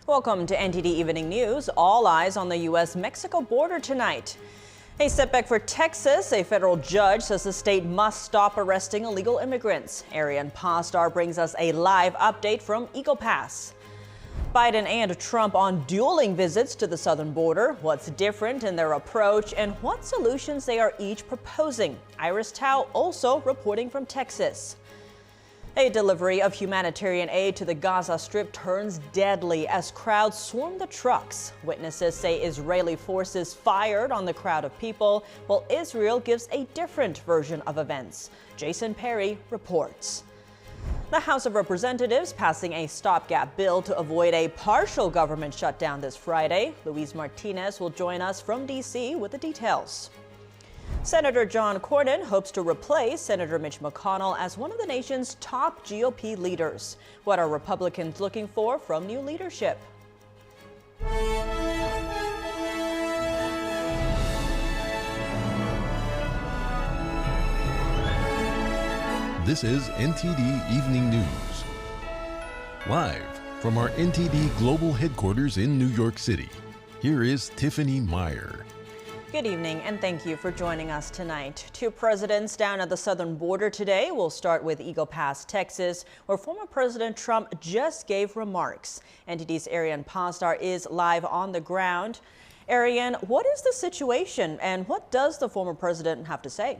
Welcome to NTD Evening News. All eyes on the U.S.-Mexico border tonight. A setback for Texas. A federal judge says the state must stop arresting illegal immigrants. Arian Pastar brings us a live update from Eagle Pass. Biden and Trump on dueling visits to the southern border. What's different in their approach and what solutions they are each proposing. Iris Tao also reporting from Texas. A delivery of humanitarian aid to the Gaza Strip turns deadly as crowds swarm the trucks. Witnesses say Israeli forces fired on the crowd of people, while Israel gives a different version of events. Jason Perry reports. The House of Representatives passing a stopgap bill to avoid a partial government shutdown this Friday. Luis Martinez will join us from D.C. with the details. Senator John Cornyn hopes to replace Senator Mitch McConnell as one of the nation's top GOP leaders. What are Republicans looking for from new leadership? This is NTD Evening News. Live from our NTD Global Headquarters in New York City, here is Tiffany Meyer. Good evening and thank you for joining us tonight. Two presidents down at the southern border today. We'll start with Eagle Pass, Texas, where former President Trump just gave remarks. NTD's Arian Pastar is live on the ground. Arian, what is the situation and what does the former president have to say?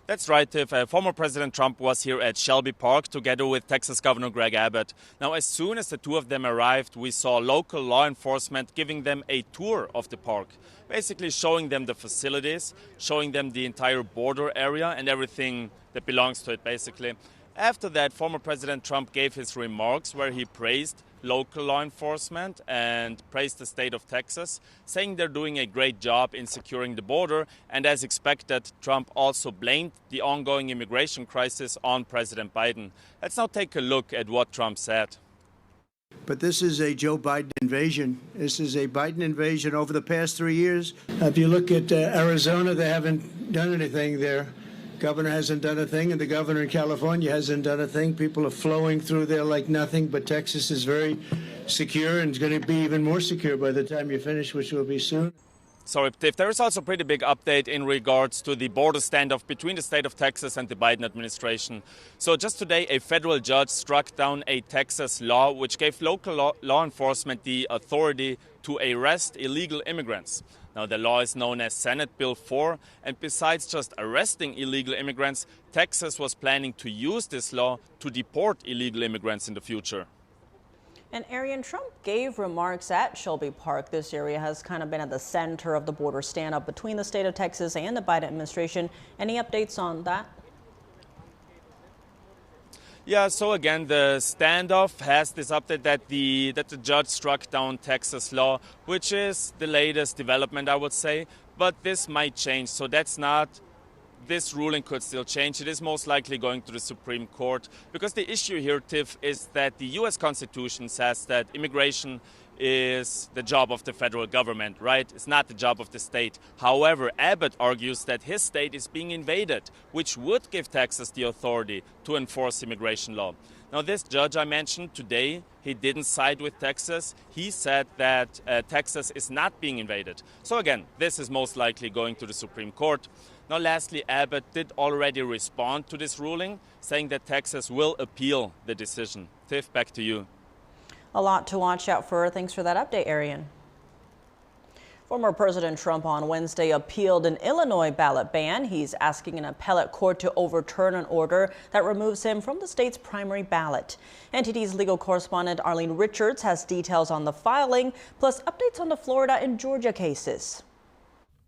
That's right, Tiff. Former President Trump was here at Shelby Park together with Texas Governor Greg Abbott. Now, as soon as the two of them arrived, we saw local law enforcement giving them a tour of the park, basically showing them the facilities, showing them the entire border area and everything that belongs to it, basically. After that, former President Trump gave his remarks where he praised local law enforcement and praised the state of Texas, saying they're doing a great job in securing the border. And as expected, Trump also blamed the ongoing immigration crisis on President Biden. Let's now take a look at what Trump said. But this is a Joe Biden invasion. This is a Biden invasion over the past 3 years. If you look at Arizona, they haven't done anything there. Governor hasn't done a thing, and the governor in California hasn't done a thing. People are flowing through there like nothing, but Texas is very secure and is going to be even more secure by the time you finish, which will be soon. Sorry, Tiff, there is also a pretty big update in regards to the border standoff between the state of Texas and the Biden administration. So just today, a federal judge struck down a Texas law which gave local law enforcement the authority to arrest illegal immigrants. Now, the law is known as Senate Bill 4, and besides just arresting illegal immigrants, Texas was planning to use this law to deport illegal immigrants in the future. And Arian, Trump gave remarks at Shelby Park. This area has kind of been at the center of the border standoff between the state of Texas and the Biden administration. Any updates on that? Yeah, so again, the standoff has this update that the judge struck down Texas law, which is the latest development, I would say. But this might change, so this ruling could still change. It is most likely going to the Supreme Court, because the issue here, Tiff, is that the U.S. Constitution says that immigration is the job of the federal government, right? It's not the job of the state. However, Abbott argues that his state is being invaded, which would give Texas the authority to enforce immigration law. Now, this judge I mentioned today, he didn't side with Texas. He said that Texas is not being invaded. So again, this is most likely going to the Supreme Court. Now, lastly, Abbott did already respond to this ruling, saying that Texas will appeal the decision. Tiff, back to you. A lot to watch out for. Thanks for that update, Arian. Former President Trump on Wednesday appealed an Illinois ballot ban. He's asking an appellate court to overturn an order that removes him from the state's primary ballot. NTD's legal correspondent Arlene Richards has details on the filing, plus updates on the Florida and Georgia cases.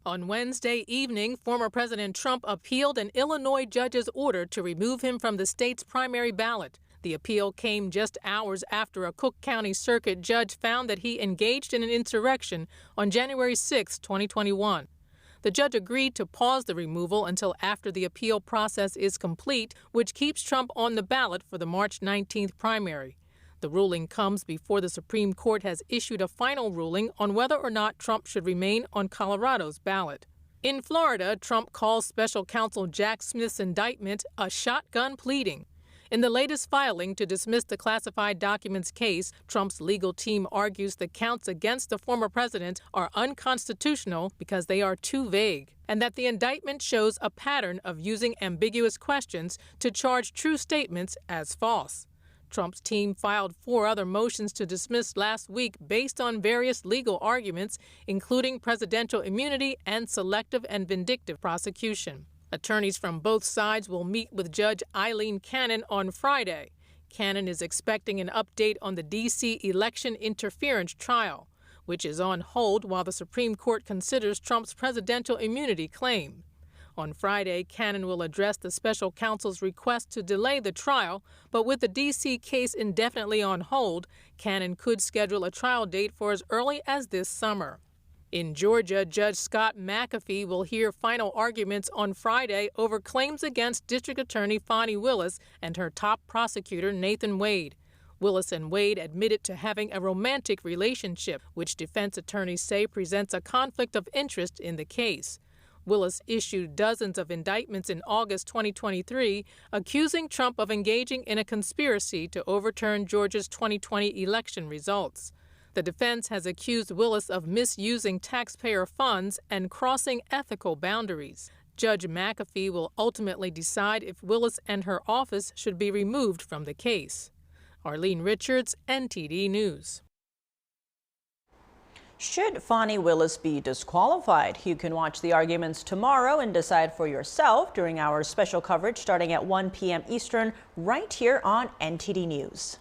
On Wednesday evening, former President Trump appealed an Illinois judge's order to remove him from the state's primary ballot. The appeal came just hours after a Cook County Circuit judge found that he engaged in an insurrection on January 6, 2021. The judge agreed to pause the removal until after the appeal process is complete, which keeps Trump on the ballot for the March 19th primary. The ruling comes before the Supreme Court has issued a final ruling on whether or not Trump should remain on Colorado's ballot. In Florida, Trump calls special counsel Jack Smith's indictment a shotgun pleading. In the latest filing to dismiss the classified documents case, Trump's legal team argues the counts against the former president are unconstitutional because they are too vague, and that the indictment shows a pattern of using ambiguous questions to charge true statements as false. Trump's team filed 4 other motions to dismiss last week based on various legal arguments, including presidential immunity and selective and vindictive prosecution. Attorneys from both sides will meet with Judge Eileen Cannon on Friday. Cannon is expecting an update on the D.C. election interference trial, which is on hold while the Supreme Court considers Trump's presidential immunity claim. On Friday, Cannon will address the special counsel's request to delay the trial, but with the D.C. case indefinitely on hold, Cannon could schedule a trial date for as early as this summer. In Georgia, Judge Scott McAfee will hear final arguments on Friday over claims against District Attorney Fani Willis and her top prosecutor Nathan Wade. Willis and Wade admitted to having a romantic relationship, which defense attorneys say presents a conflict of interest in the case. Willis issued dozens of indictments in August 2023, accusing Trump of engaging in a conspiracy to overturn Georgia's 2020 election results. The defense has accused Willis of misusing taxpayer funds and crossing ethical boundaries. Judge McAfee will ultimately decide if Willis and her office should be removed from the case. Arlene Richards, NTD News. Should Fani Willis be disqualified? You can watch the arguments tomorrow and decide for yourself during our special coverage starting at 1 p.m. Eastern right here on NTD News.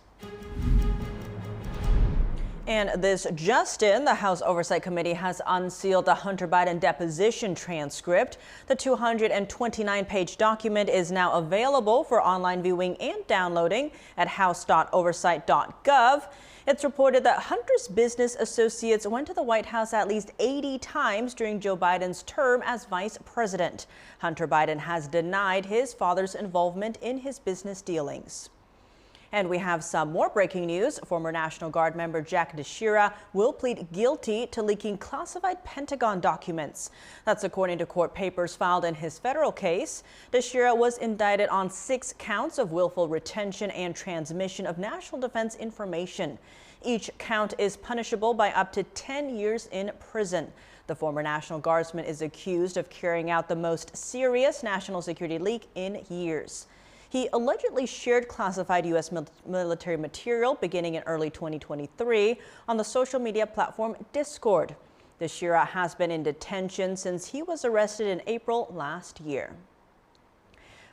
And this just in, the House Oversight Committee has unsealed the Hunter Biden deposition transcript. The 229-page document is now available for online viewing and downloading at house.oversight.gov. It's reported that Hunter's business associates went to the White House at least 80 times during Joe Biden's term as vice president. Hunter Biden has denied his father's involvement in his business dealings. And we have some more breaking news. Former National Guard member Jack Teixeira will plead guilty to leaking classified Pentagon documents. That's according to court papers filed in his federal case. Teixeira was indicted on 6 counts of willful retention and transmission of national defense information. Each count is punishable by up to 10 years in prison. The former National Guardsman is accused of carrying out the most serious national security leak in years. He allegedly shared classified U.S. military material beginning in early 2023 on the social media platform Discord. Teixeira has been in detention since he was arrested in April last year.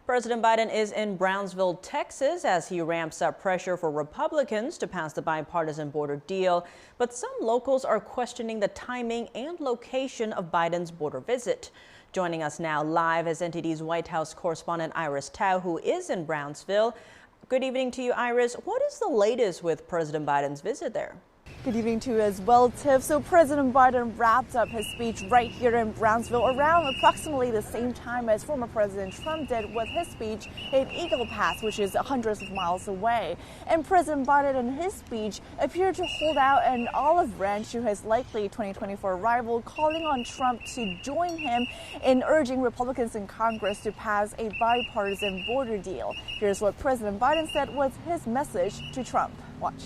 President Biden is in Brownsville, Texas, as he ramps up pressure for Republicans to pass the bipartisan border deal. But some locals are questioning the timing and location of Biden's border visit. Joining us now live is NTD's White House correspondent Iris Tao, who is in Brownsville. Good evening to you, Iris. What is the latest with President Biden's visit there? Good evening to you as well, Tiff. So President Biden wrapped up his speech right here in Brownsville around approximately the same time as former President Trump did with his speech in Eagle Pass, which is hundreds of miles away. And President Biden in his speech appeared to hold out an olive branch to his likely 2024 rival, calling on Trump to join him in urging Republicans in Congress to pass a bipartisan border deal. Here's what President Biden said was his message to Trump. Watch.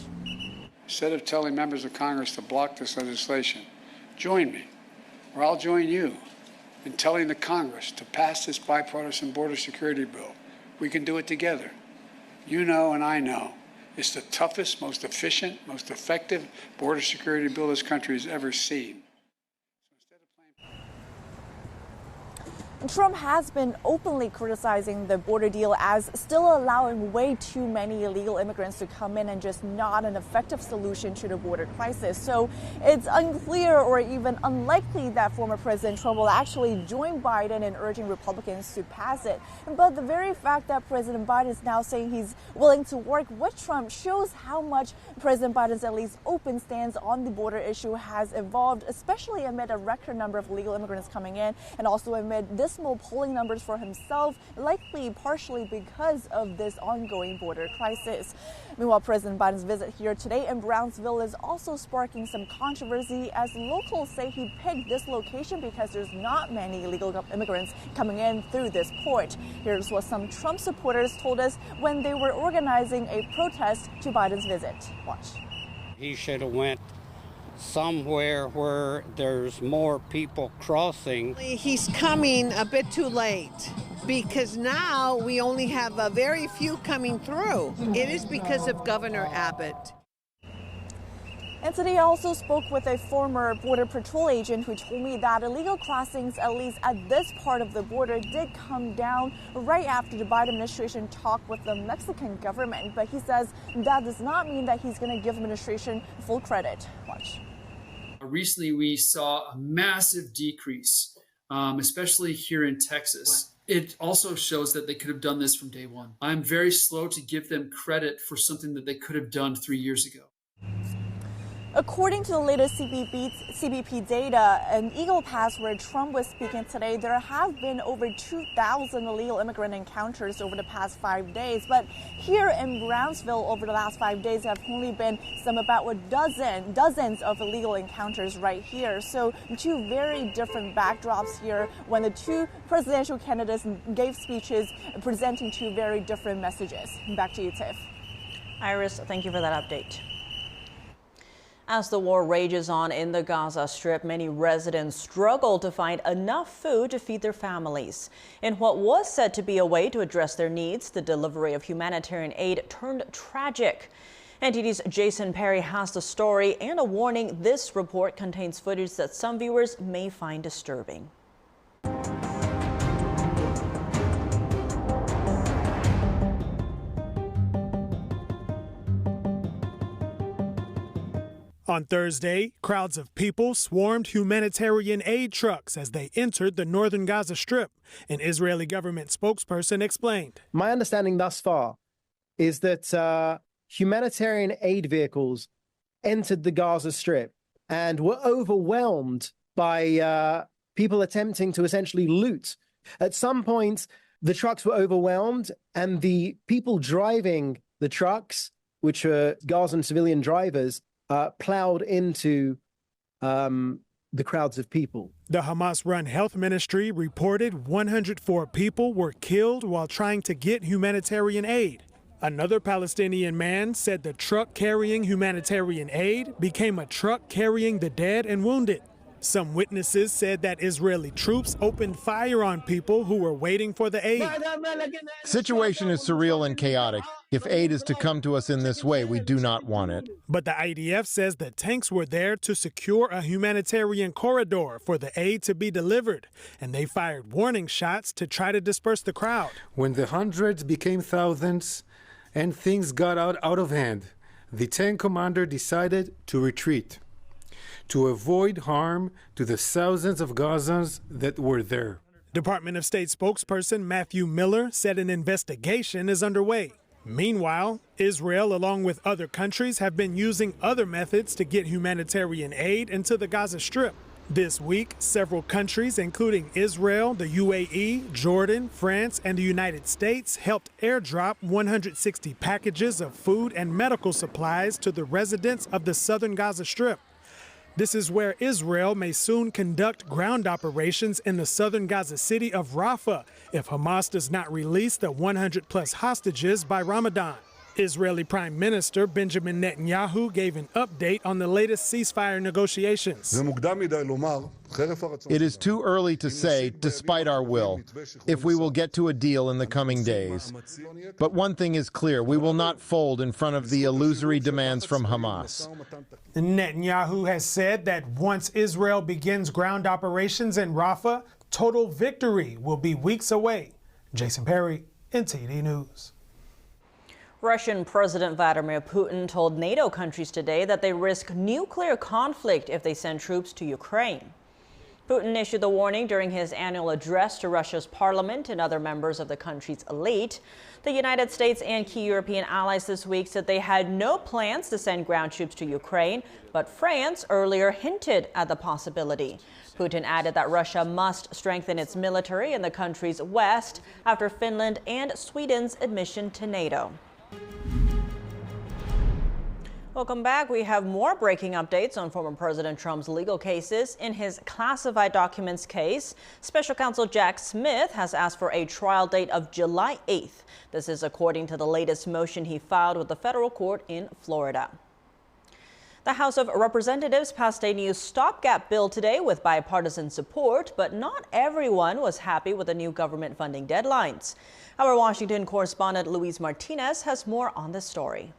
Instead of telling members of Congress to block this legislation, join me, or I'll join you, in telling the Congress to pass this bipartisan border security bill. We can do it together. You know and I know it's the toughest, most efficient, most effective border security bill this country has ever seen. Trump has been openly criticizing the border deal as still allowing way too many illegal immigrants to come in and just not an effective solution to the border crisis. So it's unclear or even unlikely that former President Trump will actually join Biden in urging Republicans to pass it. But the very fact that President Biden is now saying he's willing to work with Trump shows how much President Biden's at least open stance on the border issue has evolved, especially amid a record number of illegal immigrants coming in and also amid this dismal polling numbers for himself, likely partially because of this ongoing border crisis. Meanwhile, President Biden's visit here today in Brownsville is also sparking some controversy, as locals say he picked this location because there's not many illegal immigrants coming in through this port. Here's what some Trump supporters told us when they were organizing a protest to Biden's visit. Watch. He should have went somewhere where there's more people crossing. He's coming a bit too late, because now we only have a very few coming through. It is because of Governor Abbott. And today I also spoke with a former Border Patrol agent who told me that illegal crossings, at least at this part of the border, did come down right after the Biden administration talked with the Mexican government. But he says that does not mean that he's going to give the administration full credit. Watch. Recently, we saw a massive decrease, especially here in Texas. It also shows that they could have done this from day one. I'm very slow to give them credit for something that they could have done 3 years ago. According to the latest CBP data, an Eagle Pass where Trump was speaking today, there have been over 2,000 illegal immigrant encounters over the past 5 days. But here in Brownsville, over the last 5 days, there have only been about dozens of illegal encounters right here. So two very different backdrops here when the two presidential candidates gave speeches presenting two very different messages. Back to you, Tiff. Iris, thank you for that update. As the war rages on in the Gaza Strip, many residents struggle to find enough food to feed their families. In what was said to be a way to address their needs, the delivery of humanitarian aid turned tragic. NTD's Jason Perry has the story and a warning: this report contains footage that some viewers may find disturbing. On Thursday, crowds of people swarmed humanitarian aid trucks as they entered the northern Gaza Strip, an Israeli government spokesperson explained. My understanding thus far is that humanitarian aid vehicles entered the Gaza Strip and were overwhelmed by people attempting to essentially loot. At some point, the trucks were overwhelmed, and the people driving the trucks, which were Gazan civilian drivers, plowed into the crowds of people. The Hamas-run health ministry reported 104 people were killed while trying to get humanitarian aid. Another Palestinian man said the truck carrying humanitarian aid became a truck carrying the dead and wounded. Some witnesses said that Israeli troops opened fire on people who were waiting for the aid. The situation is surreal and chaotic. If aid is to come to us in this way, we do not want it. But the IDF says the tanks were there to secure a humanitarian corridor for the aid to be delivered, and they fired warning shots to try to disperse the crowd. When the hundreds became thousands and things got out of hand, the tank commander decided to retreat to avoid harm to the thousands of Gazans that were there. Department of State spokesperson Matthew Miller said an investigation is underway. Meanwhile, Israel, along with other countries, have been using other methods to get humanitarian aid into the Gaza Strip. This week, several countries, including Israel, the UAE, Jordan, France, and the United States, helped airdrop 160 packages of food and medical supplies to the residents of the southern Gaza Strip. This is where Israel may soon conduct ground operations in the southern Gaza city of Rafah if Hamas does not release the 100-plus hostages by Ramadan. Israeli Prime Minister Benjamin Netanyahu gave an update on the latest ceasefire negotiations. It is too early to say, despite our will, if we will get to a deal in the coming days. But one thing is clear: we will not fold in front of the illusory demands from Hamas. Netanyahu has said that once Israel begins ground operations in Rafah, total victory will be weeks away. Jason Perry, NTD News. Russian President Vladimir Putin told NATO countries today that they risk nuclear conflict if they send troops to Ukraine. Putin issued the warning during his annual address to Russia's parliament and other members of the country's elite. The United States and key European allies this week said they had no plans to send ground troops to Ukraine, but France earlier hinted at the possibility. Putin added that Russia must strengthen its military in the country's west after Finland and Sweden's admission to NATO. Welcome back. We have more breaking updates on former President Trump's legal cases. In his classified documents case, Special Counsel Jack Smith has asked for a trial date of July 8th. This is according to the latest motion he filed with the federal court in Florida. The House of Representatives passed a new stopgap bill today with bipartisan support, but not everyone was happy with the new government funding deadlines. Our Washington correspondent Luis Martinez has more on this story.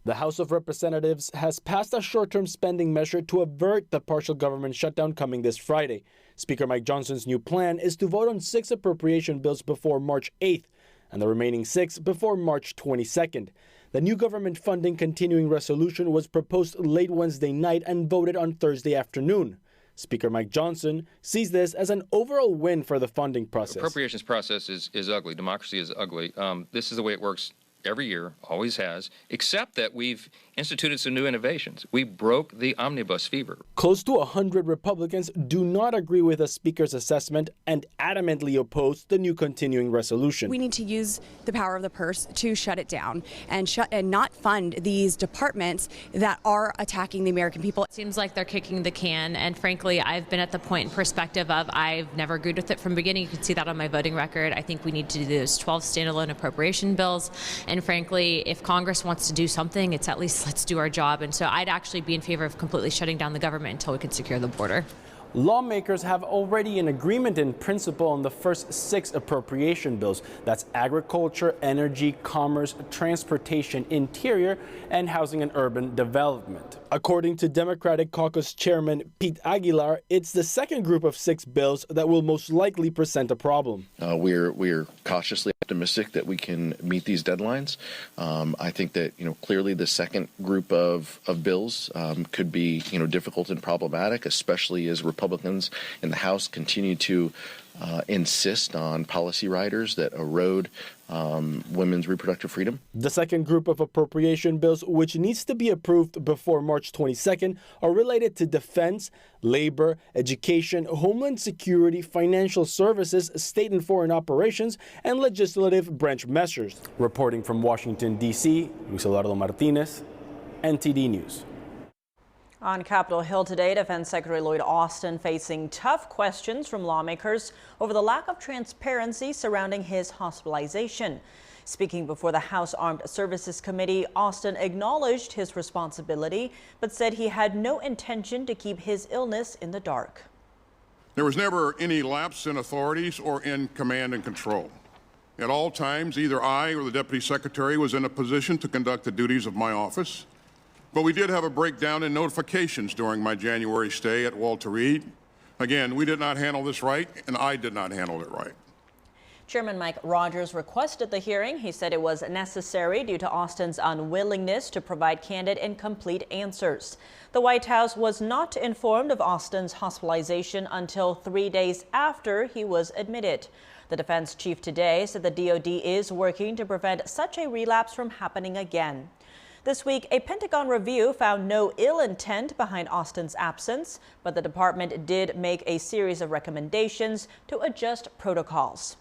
The House of Representatives has passed a short-term spending measure to avert the partial government shutdown coming this Friday. Speaker Mike Johnson's new plan is to vote on 6 appropriation bills before March 8th and the remaining 6 before March 22nd. The new government funding continuing resolution was proposed late Wednesday night and voted on Thursday afternoon. Speaker Mike Johnson sees this as an overall win for the funding process. The appropriations process is ugly. Democracy is ugly. This is the way it works every year, always has, except that we've instituted some new innovations. We broke the omnibus fever. Close to 100 Republicans do not agree with the Speaker's assessment and adamantly oppose the new continuing resolution. We need to use the power of the purse to shut it down and not fund these departments that are attacking the American people. It seems like they're kicking the can, and frankly, I've been at the point in perspective of I've never agreed with it from the beginning. You can see that on my voting record. I think we need to do those 12 standalone appropriation bills. And frankly, if Congress wants to do something, it's at least let's do our job. And so I'd actually be in favor of completely shutting down the government until we can secure the border. Lawmakers have already an agreement in principle on the first 6 appropriation bills. That's agriculture, energy, commerce, transportation, interior, and housing and urban development. According to Democratic Caucus Chairman Pete Aguilar, it's the second group of 6 bills that will most likely present a problem. We're cautiously optimistic that we can meet these deadlines. I think that clearly the second group of bills could be difficult and problematic, especially as Republicans in the House continue to insist on policy riders that erode women's reproductive freedom. The second group of appropriation bills, which needs to be approved before March 22nd, are related to defense, labor, education, homeland security, financial services, state and foreign operations, and legislative branch measures. Reporting from Washington, D.C., Luis Eduardo Martinez, NTD News. On Capitol Hill today, Defense Secretary Lloyd Austin facing tough questions from lawmakers over the lack of transparency surrounding his hospitalization. Speaking before the House Armed Services Committee, Austin acknowledged his responsibility, but said he had no intention to keep his illness in the dark. There was never any lapse in authorities or in command and control. At all times, either I or the Deputy Secretary was in a position to conduct the duties of my office. But we did have a breakdown in notifications during my January stay at Walter Reed. Again, we did not handle this right, and I did not handle it right. Chairman Mike Rogers requested the hearing. He said it was necessary due to Austin's unwillingness to provide candid and complete answers. The White House was not informed of Austin's hospitalization until 3 days after he was admitted. The defense chief today said the DoD is working to prevent such a relapse from happening again. This week, a Pentagon review found no ill intent behind Austin's absence, but the department did make a series of recommendations to adjust protocols.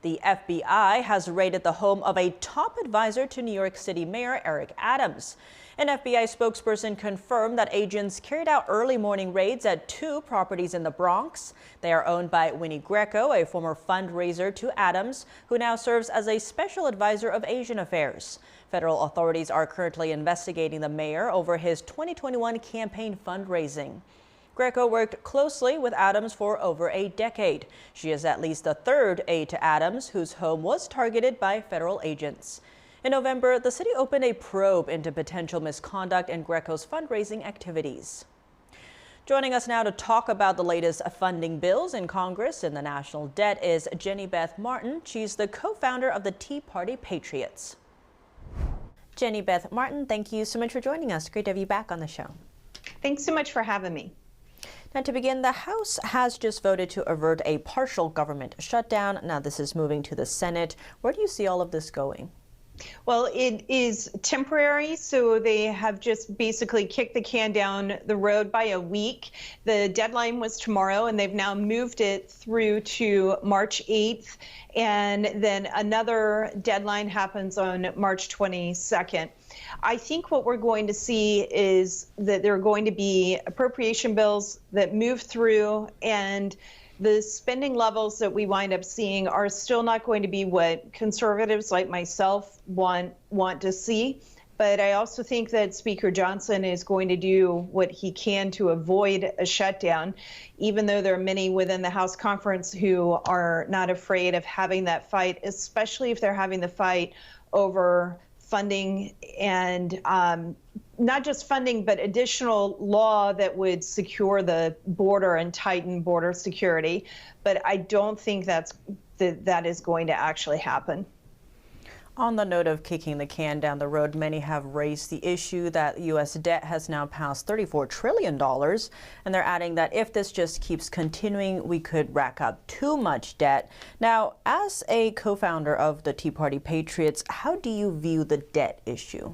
The FBI has raided the home of a top advisor to New York City Mayor Eric Adams. An FBI spokesperson confirmed that agents carried out early morning raids at 2 properties in the Bronx. They are owned by Winnie Greco, a former fundraiser to Adams, who now serves as a special advisor of Asian affairs. Federal authorities are currently investigating the mayor over his 2021 campaign fundraising. Greco worked closely with Adams for over a decade. She is at least the 3rd aide to Adams, whose home was targeted by federal agents. In November, the city opened a probe into potential misconduct in Greco's fundraising activities. Joining us now to talk about the latest funding bills in Congress and the national debt is Jenny Beth Martin. She's the co-founder of the Tea Party Patriots. Jenny Beth Martin, thank you so much for joining us. Great to have you back on the show. Thanks so much for having me. Now, to begin, the House has just voted to avert a partial government shutdown. Now, this is moving to the Senate. Where do you see all of this going? Well, it is temporary, so they have just basically kicked the can down the road by a week. The deadline was tomorrow, and they've now moved it through to March 8th, and then another deadline happens on March 22nd. I think what we're going to see is that there are going to be appropriation bills that move through, and the spending levels that we wind up seeing are still not going to be what conservatives like myself want to see. But I also think that Speaker Johnson is going to do what he can to avoid a shutdown, even though there are many within the House conference who are not afraid of having that fight, especially if they're having the fight over funding and not just funding, but additional law that would secure the border and tighten border security. But I don't think that is going to actually happen. On the note of kicking the can down the road, many have raised the issue that U.S. debt has now passed $34 trillion. And they're adding that if this just keeps continuing, we could rack up too much debt. Now, as a co-founder of the Tea Party Patriots, how do you view the debt issue?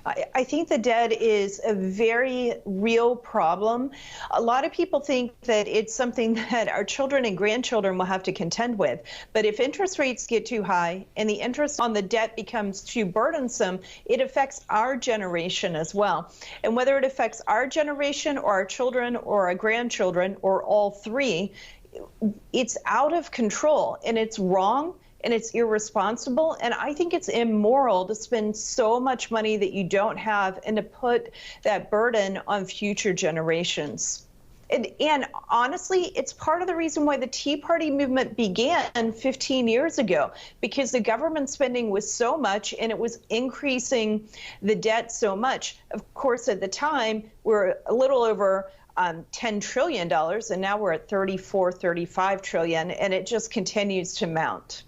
I think the debt is a very real problem. A lot of people think that it's something that our children and grandchildren will have to contend with. But if interest rates get too high and the interest on the debt becomes too burdensome, it affects our generation as well. And whether it affects our generation or our children or our grandchildren or all three, it's out of control and it's wrong. And it's irresponsible, and I think it's immoral to spend so much money that you don't have and to put that burden on future generations. And honestly, it's part of the reason why the Tea Party movement began 15 years ago, because the government spending was so much and it was increasing the debt so much. Of course, at the time, we're a little over $10 trillion, and now we're at 35 trillion, and it just continues to mount.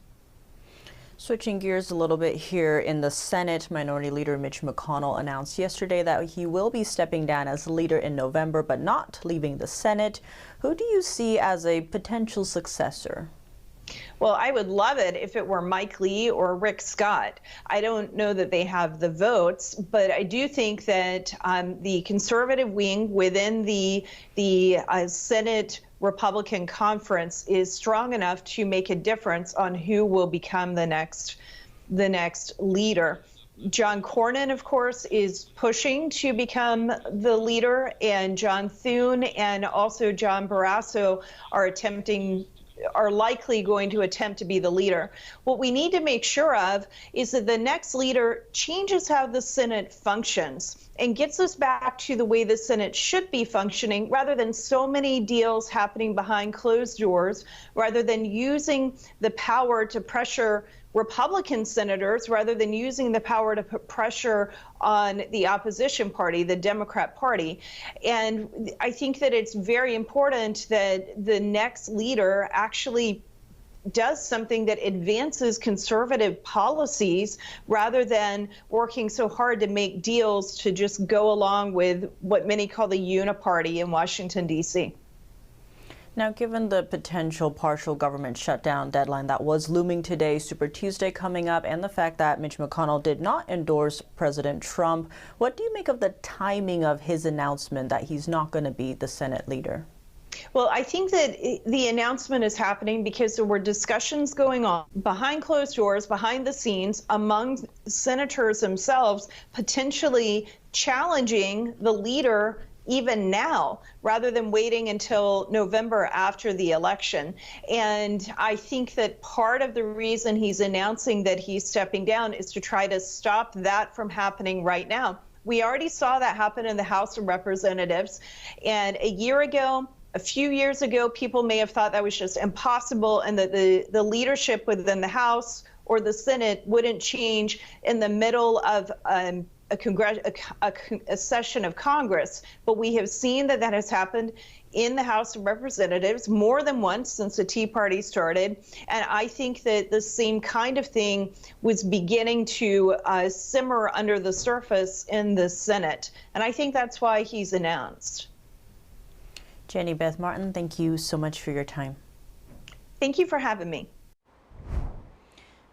Switching gears a little bit here in the Senate, Minority Leader Mitch McConnell announced yesterday that he will be stepping down as leader in November, but not leaving the Senate. Who do you see as a potential successor? Well, I would love it if it were Mike Lee or Rick Scott. I don't know that they have the votes, but I do think that the conservative wing within the Senate Republican conference is strong enough to make a difference on who will become the next leader. John Cornyn, of course, is pushing to become the leader, and John Thune and also John Barrasso are likely going to attempt to be the leader. What we need to make sure of is that the next leader changes how the Senate functions and gets us back to the way the Senate should be functioning, rather than so many deals happening behind closed doors, rather than using the power to pressure Republican senators, rather than using the power to put pressure on the opposition party, the Democrat Party. And I think that it's very important that the next leader actually does something that advances conservative policies, rather than working so hard to make deals to just go along with what many call the uniparty in Washington, D.C. Now, given the potential partial government shutdown deadline that was looming today, Super Tuesday coming up, and the fact that Mitch McConnell did not endorse President Trump, what do you make of the timing of his announcement that he's not going to be the Senate leader? Well, I think that the announcement is happening because there were discussions going on behind closed doors, behind the scenes, among senators themselves, potentially challenging the leader even now, rather than waiting until November after the election. And I think that part of the reason he's announcing that he's stepping down is to try to stop that from happening right now. We already saw that happen in the House of Representatives. And a few years ago, people may have thought that was just impossible, and that the leadership within the House or the Senate wouldn't change in the middle of a session of Congress. But we have seen that has happened in the House of Representatives more than once since the Tea Party started. And I think that the same kind of thing was beginning to simmer under the surface in the Senate. And I think that's why he's announced. Jenny Beth Martin, thank you so much for your time. Thank you for having me.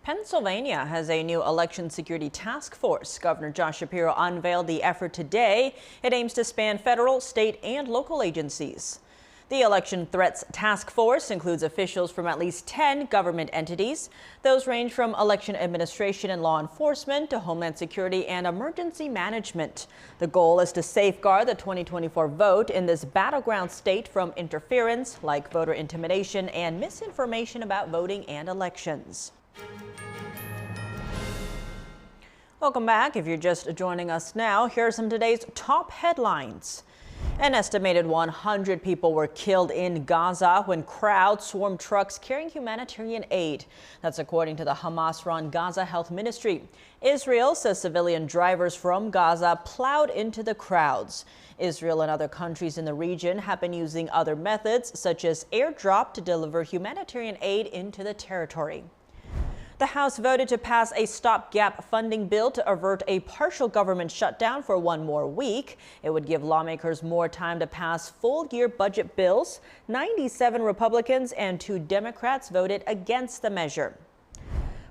Pennsylvania has a new election security task force. Governor Josh Shapiro unveiled the effort today. It aims to span federal, state, and local agencies. The Election Threats Task Force includes officials from at least 10 government entities. Those range from election administration and law enforcement to homeland security and emergency management. The goal is to safeguard the 2024 vote in this battleground state from interference like voter intimidation and misinformation about voting and elections. Welcome back. If you're just joining us now, here are some of today's top headlines. An estimated 100 people were killed in Gaza when crowds swarmed trucks carrying humanitarian aid. That's according to the Hamas-run Gaza Health Ministry. Israel says civilian drivers from Gaza plowed into the crowds. Israel and other countries in the region have been using other methods, such as airdrop, to deliver humanitarian aid into the territory. The House voted to pass a stopgap funding bill to avert a partial government shutdown for one more week. It would give lawmakers more time to pass full-year budget bills. 97 Republicans and 2 Democrats voted against the measure.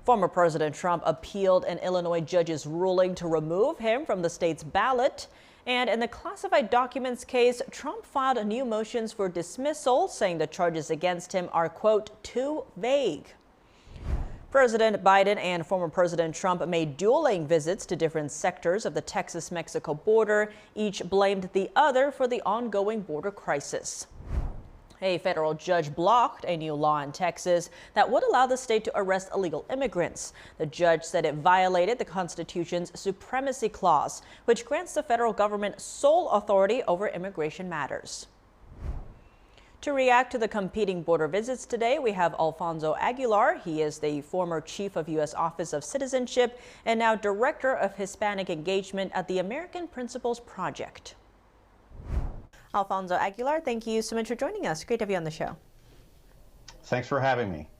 Former President Trump appealed an Illinois judge's ruling to remove him from the state's ballot. And in the classified documents case, Trump filed new motions for dismissal, saying the charges against him are, quote, too vague. President Biden and former President Trump made dueling visits to different sectors of the Texas-Mexico border. Each blamed the other for the ongoing border crisis. A federal judge blocked a new law in Texas that would allow the state to arrest illegal immigrants. The judge said it violated the Constitution's Supremacy Clause, which grants the federal government sole authority over immigration matters. To react to the competing border visits today, we have Alfonso Aguilar. He is the former chief of U.S. Office of Citizenship and now director of Hispanic engagement at the American Principles Project. Alfonso Aguilar, thank you so much for joining us. Great to have you on the show. Thanks for having me.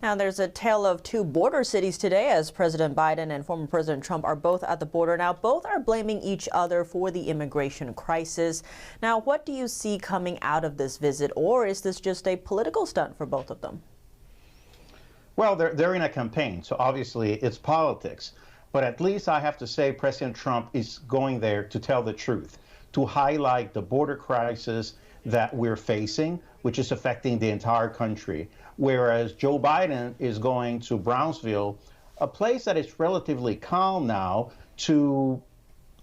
Now, there's a tale of 2 border cities today, as President Biden and former President Trump are both at the border. Now, both are blaming each other for the immigration crisis. Now, what do you see coming out of this visit, or is this just a political stunt for both of them? Well, they're in a campaign, so obviously it's politics. But at least I have to say President Trump is going there to tell the truth, to highlight the border crisis that we're facing, which is affecting the entire country. Whereas Joe Biden is going to Brownsville, a place that is relatively calm now, to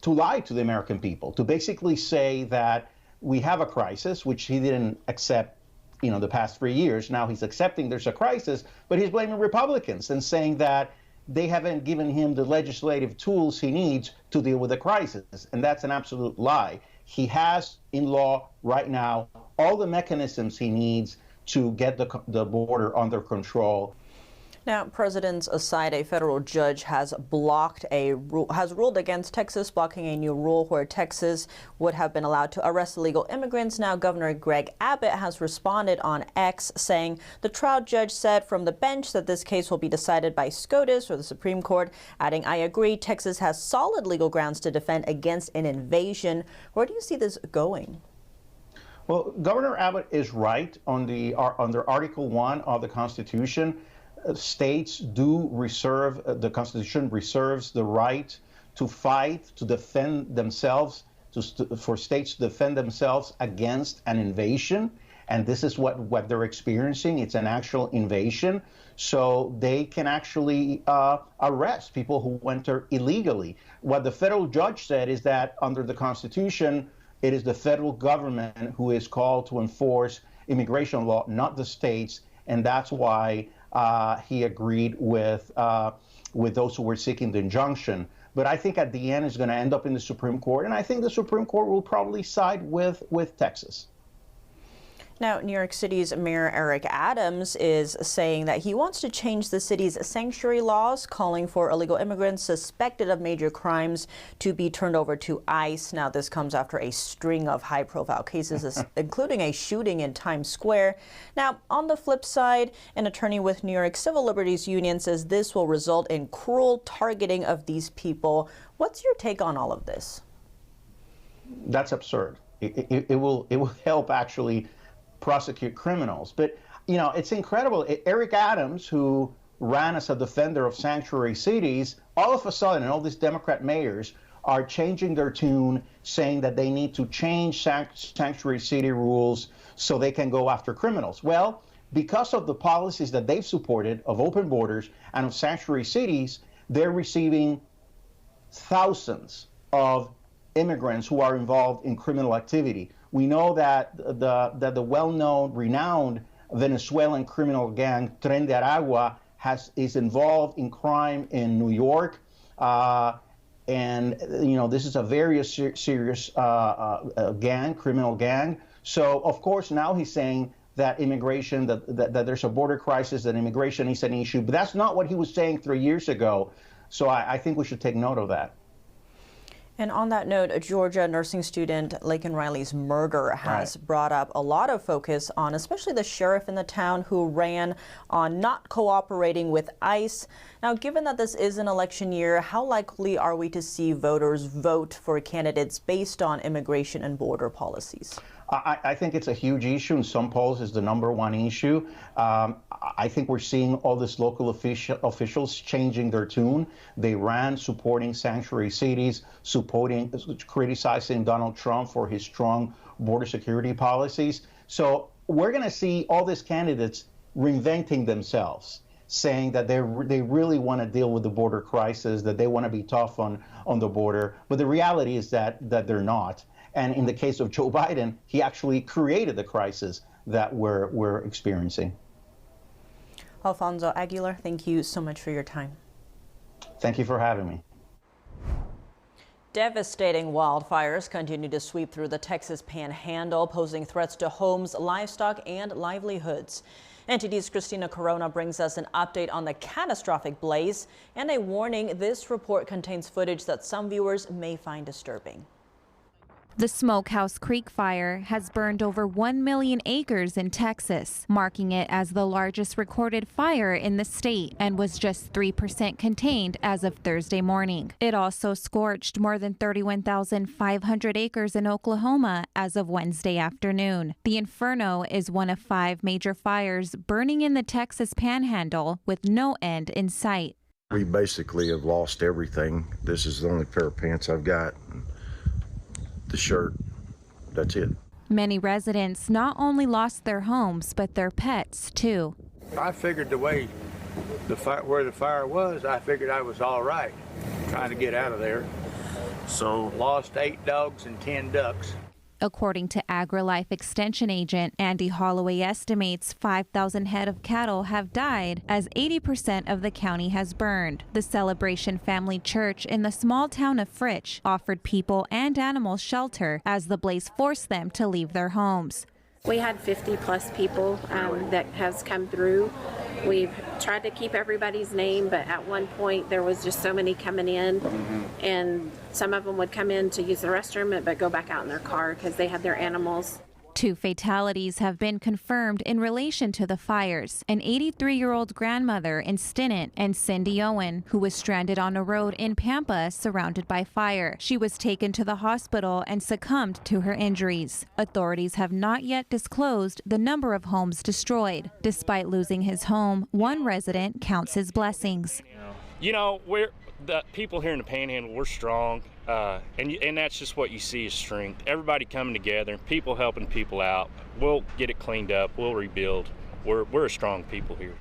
lie to the American people, to basically say that we have a crisis, which he didn't accept, the past 3 years. Now he's accepting there's a crisis, but he's blaming Republicans and saying that they haven't given him the legislative tools he needs to deal with the crisis. And that's an absolute lie. He has in law right now all the mechanisms he needs to get the border under control. Now, presidents aside, a federal judge has ruled against Texas, blocking a new rule where Texas would have been allowed to arrest illegal immigrants. Now, Governor Greg Abbott has responded on X, saying the trial judge said from the bench that this case will be decided by SCOTUS or the Supreme Court, adding, "I agree, Texas has solid legal grounds to defend against an invasion." Where do you see this going? Well, Governor Abbott is right on under Article 1 of the Constitution. States do reserve, the Constitution reserves the right to fight, to defend themselves, for states to defend themselves against an invasion. And this is what they're experiencing. It's an actual invasion. So they can actually arrest people who enter illegally. What the federal judge said is that under the Constitution, it is the federal government who is called to enforce immigration law, not the states. And that's why he agreed with those who were seeking the injunction. But I think at the end it's going to end up in the Supreme Court, and I think the Supreme Court will probably side with Texas. Now, New York City's Mayor Eric Adams is saying that he wants to change the city's sanctuary laws, calling for illegal immigrants suspected of major crimes to be turned over to ICE. Now, this comes after a string of high-profile cases, including a shooting in Times Square. Now, on the flip side, an attorney with New York Civil Liberties Union says this will result in cruel targeting of these people. What's your take on all of this? That's absurd. It will help actually prosecute criminals. But it's incredible. Eric Adams, who ran as a defender of sanctuary cities, all of a sudden, all these Democrat mayors are changing their tune, saying that they need to change sanctuary city rules so they can go after criminals. Well, because of the policies that they've supported of open borders and of sanctuary cities, they're receiving thousands of immigrants who are involved in criminal activity. We know that the well-known, renowned Venezuelan criminal gang Tren de Aragua is involved in crime in New York, and this is a very serious criminal gang. So of course now he's saying that immigration, that there's a border crisis, that immigration is an issue, but that's not what he was saying 3 years ago. So I think we should take note of that. And on that note, Georgia nursing student Laken Riley's murder has brought up a lot of focus on especially the sheriff in the town who ran on not cooperating with ICE. Now, given that this is an election year, how likely are we to see voters vote for candidates based on immigration and border policies? I think it's a huge issue. In some polls, it's the #1 issue. I think we're seeing all these local officials changing their tune. They ran supporting sanctuary cities, criticizing Donald Trump for his strong border security policies. So we're going to see all these candidates reinventing themselves, saying that they really want to deal with the border crisis, that they want to be tough on the border. But the reality is that they're not. And in the case of Joe Biden, he actually created the crisis that we're experiencing. Alfonso Aguilar, thank you so much for your time. Thank you for having me. Devastating wildfires continue to sweep through the Texas Panhandle, posing threats to homes, livestock, and livelihoods. NTD's Christina Corona brings us an update on the catastrophic blaze and a warning this report contains footage that some viewers may find disturbing. The Smokehouse Creek fire has burned over 1 million acres in Texas, marking it as the largest recorded fire in the state and was just 3% contained as of Thursday morning. It also scorched more than 31,500 acres in Oklahoma as of Wednesday afternoon. The Inferno is one of 5 major fires burning in the Texas Panhandle with no end in sight. We basically have lost everything. This is the only pair of pants I've got. The shirt. That's it. Many residents not only lost their homes, but their pets, too. I figured the way where the fire was, I figured I was all right trying to get out of there. So lost 8 dogs and 10 ducks. According to AgriLife Extension agent Andy Holloway, estimates 5,000 head of cattle have died as 80% of the county has burned. The Celebration Family Church in the small town of Fritch offered people and animals shelter as the blaze forced them to leave their homes. We had 50 plus people that has come through. We've tried to keep everybody's name, but at one point there was just so many coming in, and some of them would come in to use the restroom but go back out in their car because they had their animals. 2 fatalities have been confirmed in relation to the fires. An 83-year-old grandmother in Stinnett and Cindy Owen, who was stranded on a road in Pampa surrounded by fire. She was taken to the hospital and succumbed to her injuries. Authorities have not yet disclosed the number of homes destroyed. Despite losing his home, one resident counts his blessings. We're the people here in the Panhandle, we're strong. And that's just what you see is strength. Everybody coming together, people helping people out. We'll get it cleaned up. We'll rebuild. We're a strong people here.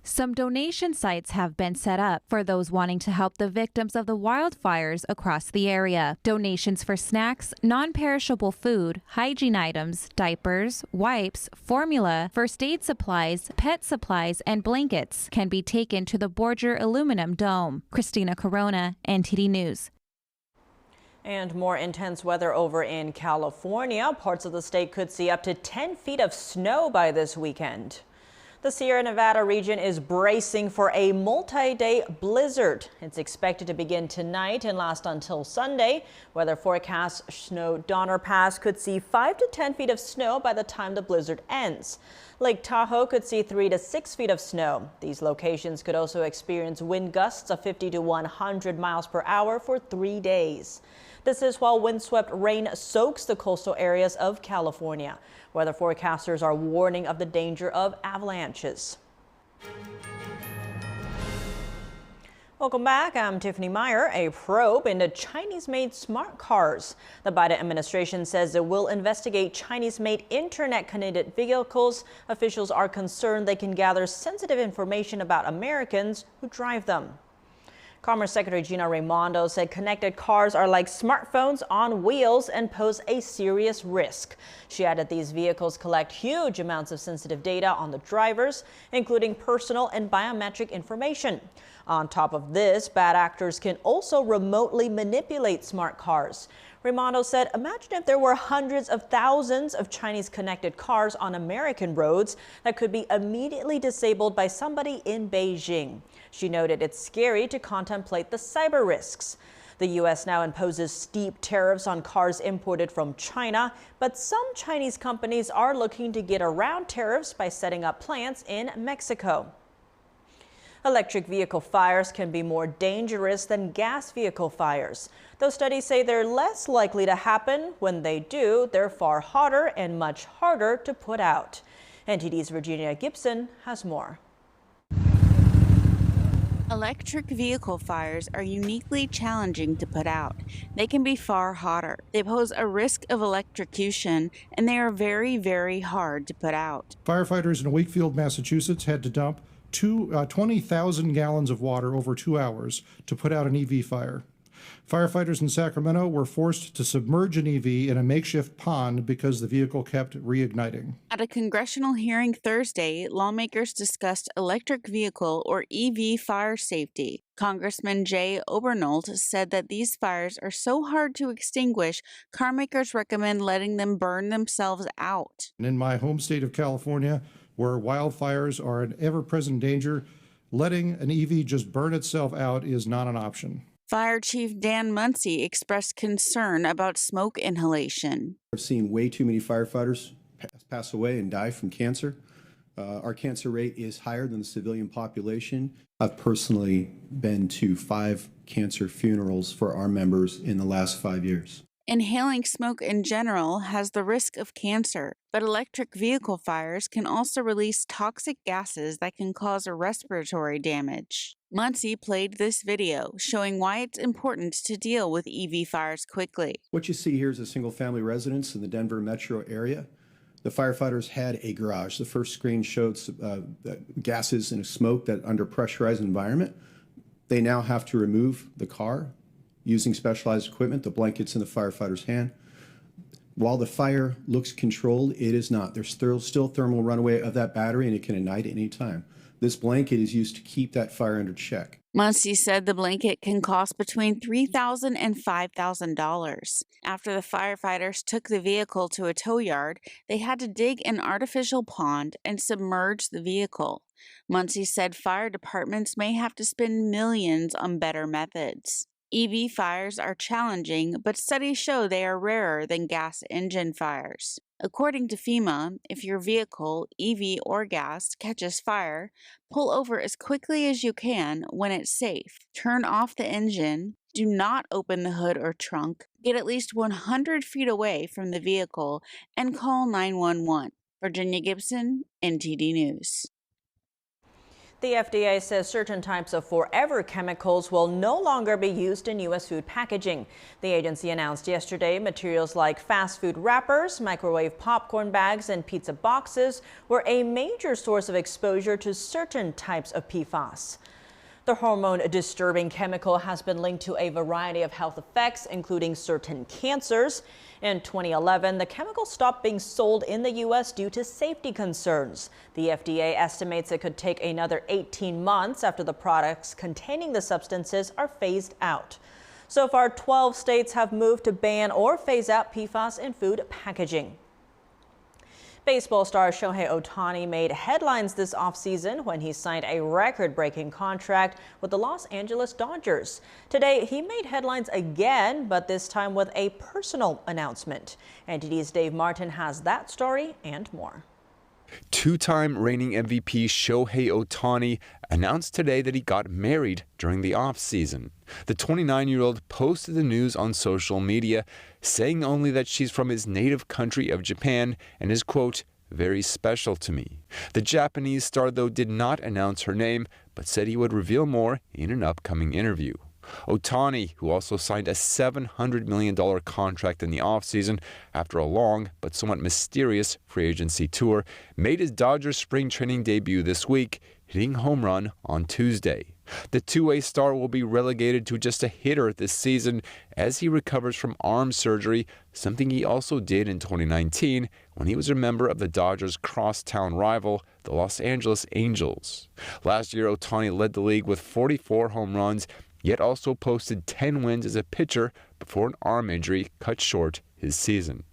Some donation sites have been set up for those wanting to help the victims of the wildfires across the area. Donations for snacks, non-perishable food, hygiene items, diapers, wipes, formula, first aid supplies, pet supplies, and blankets can be taken to the Borger Aluminum Dome. Christina Corona, NTD News. And more intense weather over in California. Parts of the state could see up to 10 feet of snow by this weekend. The Sierra Nevada region is bracing for a multi-day blizzard. It's expected to begin tonight and last until Sunday. Weather forecasts show Donner Pass could see 5 to 10 feet of snow by the time the blizzard ends. Lake Tahoe could see 3 to 6 feet of snow. These locations could also experience wind gusts of 50 to 100 miles per hour for 3 days. This is while windswept rain soaks the coastal areas of California. Weather forecasters are warning of the danger of avalanches. Welcome back. I'm Tiffany Meyer. A probe into Chinese-made smart cars. The Biden administration says it will investigate Chinese-made internet-connected vehicles. Officials are concerned they can gather sensitive information about Americans who drive them. Commerce Secretary Gina Raimondo said connected cars are like smartphones on wheels and pose a serious risk. She added these vehicles collect huge amounts of sensitive data on the drivers, including personal and biometric information. On top of this, bad actors can also remotely manipulate smart cars. Raimondo said, imagine if there were hundreds of thousands of Chinese connected cars on American roads that could be immediately disabled by somebody in Beijing. She noted it's scary to contemplate the cyber risks. The U.S. now imposes steep tariffs on cars imported from China, but some Chinese companies are looking to get around tariffs by setting up plants in Mexico. Electric vehicle fires can be more dangerous than gas vehicle fires. Though studies say they're less likely to happen, when they do, they're far hotter and much harder to put out. NTD's Virginia Gibson has more. Electric vehicle fires are uniquely challenging to put out. They can be far hotter. They pose a risk of electrocution, and they are very, very hard to put out. Firefighters in Wakefield, Massachusetts had to dump 20,000 gallons of water over 2 hours to put out an EV fire. Firefighters in Sacramento were forced to submerge an EV in a makeshift pond because the vehicle kept reigniting. At a congressional hearing Thursday, lawmakers discussed electric vehicle or EV fire safety. Congressman Jay Obernold said that these fires are so hard to extinguish, car makers recommend letting them burn themselves out. And in my home state of California, where wildfires are an ever-present danger, letting an EV just burn itself out is not an option. Fire Chief Dan Muncy expressed concern about smoke inhalation. I've seen way too many firefighters pass away and die from cancer. Our cancer rate is higher than the civilian population. I've personally been to 5 cancer funerals for our members in the last 5 years. Inhaling smoke in general has the risk of cancer, but electric vehicle fires can also release toxic gases that can cause respiratory damage. Muncy played this video showing why it's important to deal with EV fires quickly. What you see here is a single-family residence in the Denver metro area. The firefighters had a garage. The first screen showed gases and smoke that under pressurized environment. They now have to remove the car using specialized equipment, the blankets in the firefighter's hand. While the fire looks controlled, it is not. There's still thermal runaway of that battery, and it can ignite at any time. This blanket is used to keep that fire under check. Muncy said the blanket can cost between $3,000 and $5,000. After the firefighters took the vehicle to a tow yard, they had to dig an artificial pond and submerge the vehicle. Muncy said fire departments may have to spend millions on better methods. EV fires are challenging, but studies show they are rarer than gas engine fires. According to FEMA, if your vehicle, EV or gas, catches fire, pull over as quickly as you can when it's safe. Turn off the engine. Do not open the hood or trunk. Get at least 100 feet away from the vehicle and call 911. Virginia Gibson, NTD News. The FDA says certain types of forever chemicals will no longer be used in U.S. food packaging. The agency announced yesterday materials like fast food wrappers, microwave popcorn bags, and pizza boxes were a major source of exposure to certain types of PFAS. The hormone-disturbing chemical has been linked to a variety of health effects, including certain cancers. In 2011, the chemical stopped being sold in the U.S. due to safety concerns. The FDA estimates it could take another 18 months after the products containing the substances are phased out. So far, 12 states have moved to ban or phase out PFAS in food packaging. Baseball star Shohei Ohtani made headlines this offseason when he signed a record-breaking contract with the Los Angeles Dodgers. Today, he made headlines again, but this time with a personal announcement. NTD's Dave Martin has that story and more. Two-time reigning MVP Shohei Ohtani announced today that he got married during the offseason. The 29-year-old posted the news on social media, saying only that she's from his native country of Japan and is, quote, very special to me. The Japanese star, though, did not announce her name, but said he would reveal more in an upcoming interview. Ohtani, who also signed a $700 million contract in the offseason after a long but somewhat mysterious free agency tour, made his Dodgers spring training debut this week, hitting a home run on Tuesday. The two-way star will be relegated to just a hitter this season as he recovers from arm surgery, something he also did in 2019 when he was a member of the Dodgers' crosstown rival, the Los Angeles Angels. Last year, Ohtani led the league with 44 home runs, yet also posted 10 wins as a pitcher before an arm injury cut short his season.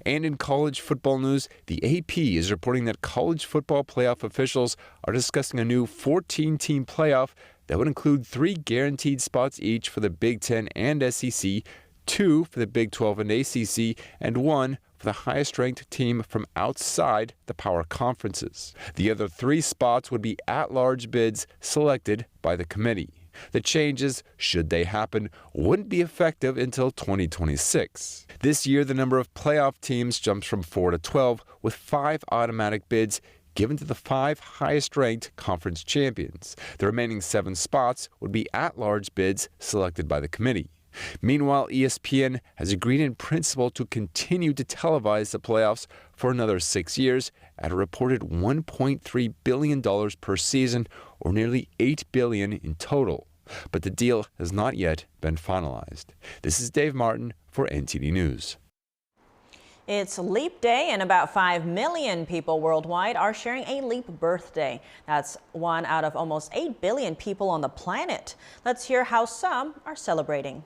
And in college football news, the AP is reporting that college football playoff officials are discussing a new 14-team playoff that would include 3 guaranteed spots each for the Big Ten and SEC, 2 for the Big 12 and ACC, and 1 for the highest-ranked team from outside the power conferences. The other 3 spots would be at-large bids selected by the committee. The changes, should they happen, wouldn't be effective until 2026. This year, the number of playoff teams jumps from 4 to 12, with 5 automatic bids given to the 5 highest-ranked conference champions. The remaining 7 spots would be at-large bids selected by the committee. Meanwhile, ESPN has agreed in principle to continue to televise the playoffs for another 6 years at a reported $1.3 billion per season, or nearly $8 billion in total. But the deal has not yet been finalized. This is Dave Martin for NTD News. It's Leap Day, and about 5 million people worldwide are sharing a leap birthday. That's 1 out of almost 8 billion people on the planet. Let's hear how some are celebrating.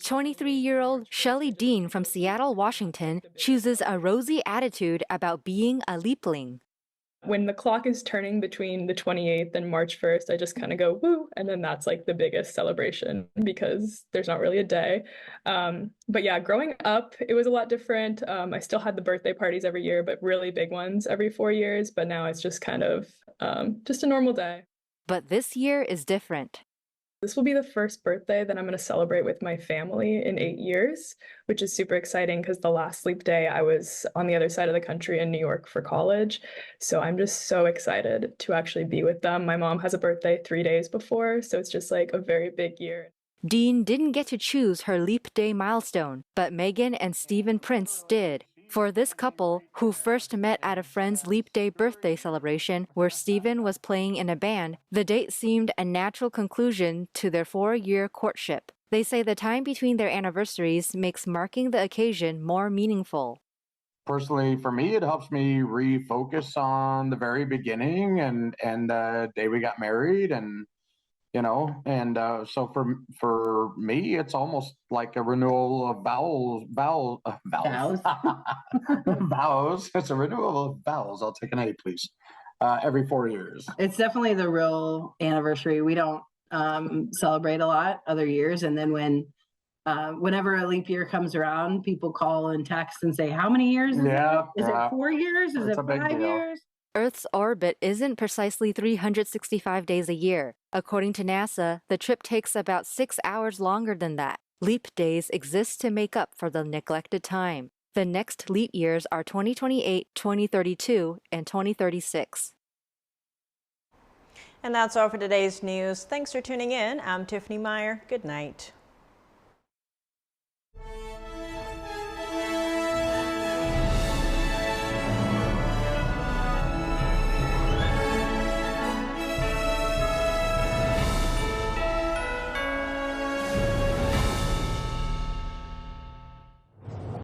23-year-old Shelley Dean from Seattle, Washington, chooses a rosy attitude about being a leapling. When the clock is turning between the 28th and March 1st, I just kind of go, woo, and then that's like the biggest celebration because there's not really a day. But yeah, growing up, it was a lot different. I still had the birthday parties every year, but really big ones every 4 years. But now it's just kind of just a normal day. But this year is different. This will be the first birthday that I'm going to celebrate with my family in 8 years, which is super exciting because the last Leap Day I was on the other side of the country in New York for college. So I'm just so excited to actually be with them. My mom has a birthday 3 days before, so it's just like a very big year. Dean didn't get to choose her Leap Day milestone, but Megan and Stephen Prince did. For this couple, who first met at a friend's Leap Day birthday celebration where Stephen was playing in a band, the date seemed a natural conclusion to their 4-year courtship. They say the time between their anniversaries makes marking the occasion more meaningful. Personally, for me, it helps me refocus on the very beginning and the day we got married, and so for me, it's almost like a renewal of vows. Vows. It's a renewal of vows. I'll take an A, please. Every 4 years. It's definitely the real anniversary. We don't celebrate a lot other years, and then whenever a leap year comes around, people call and text and say, "How many years is it? Is it 4 years? Is it 5 years?" Earth's orbit isn't precisely 365 days a year. According to NASA, the trip takes about 6 hours longer than that. Leap days exist to make up for the neglected time. The next leap years are 2028, 2032, and 2036. And that's all for today's news. Thanks for tuning in. I'm Tiffany Meyer. Good night.